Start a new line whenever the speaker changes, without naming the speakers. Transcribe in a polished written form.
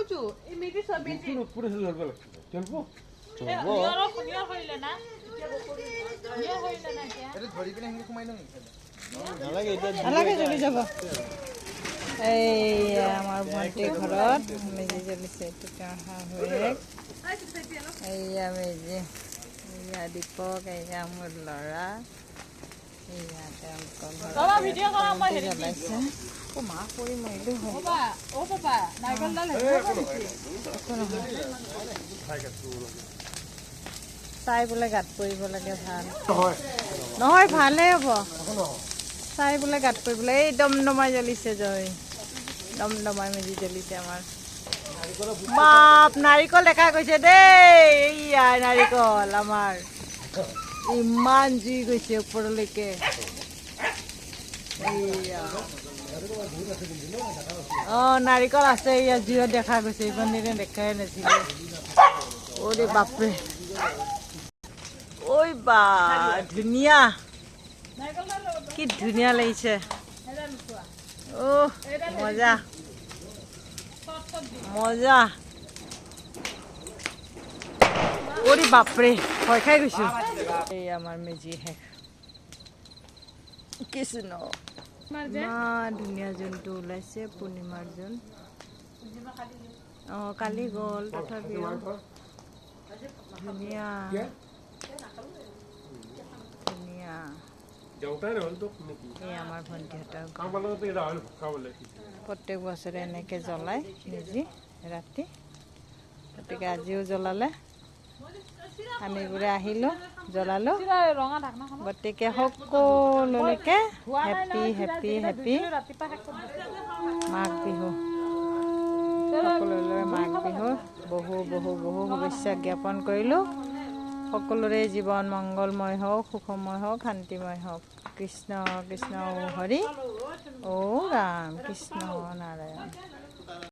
কইছো এই মেজি সব মেজি
পুরো চলবে চলবো
নিয়া হইলে না নিয়া হইলে না কি
এটা ধরি কিনে হিনি কমাই নই
নালাগে এটা
নালাগে চলি যাব এই আমার ভন্টিৰ ঘৰত মেজি জ্বলিছে টুকাহা হৈ এইয়া মেজি এইয়া দীপক এইয়া মোৰ ল'ৰা এইয়া তেওঁলোকৰ
বাবা ভিডিঅ' কৰা মই হেৰি
জ্বলাইছে অ' মা পৰি মৰিলো হয়
বাবা ও বাবা নাইকলডাল হেৰি
চাই বোলে গাত পৰিব লাগে ভাল নহয় ভালেই হ'ব চাই বোলে গাত পৰিবলৈ এই দমদমাই জ্বলিছে জয় দমদমাই মেজি জ্বলিছে আমাৰ বাপ নাৰিকল দেখা গৈছে দেই এইয়া নাৰিকল আমাৰ ইমান জুই গৈছে ওপৰলৈকে এইয়া অঁ নাৰিকল আছে এইয়া জুইত দেখা গৈছে ইমান দিনে দেখাই নাছিলে অৰে বাপৰে ঐ বা ধুনীয়া কি ধুনীয়া লাগিছে অ' মজা মজা অৰে বাপৰে ভয় খাই গৈছো এই আমাৰ মেজি শেষ কৃষ্ণ ইমান ধুনীয়া জোনটো ওলাইছে পূৰ্ণিমাৰ জোন অঁ কালি গ'ল তথাপিও ধুনীয়া ধুনীয়া এই আমাৰ ভণ্টিহঁতৰ প্ৰত্যেক বছৰে এনেকৈ জ্বলায় মেজি ৰাতি গতিকে আজিও জ্বলালে আমিবোৰে আহিলোঁ জ্বলালোঁ
ৰঙা ঢাকনাখন
গতিকে সকলোলৈকে happy happy happy Magh Bihu সকলোলৈ মাঘ বিহুৰ বহু বহু বহু শুভেচ্ছা জ্ঞাপন কৰিলোঁ সকলোৰে জীৱন মংগলময় হওক সুখময় হওক শান্তিময় হওক কৃষ্ণ কৃষ্ণ হৰি ঔ ৰাম কৃষ্ণ নাৰায়ণ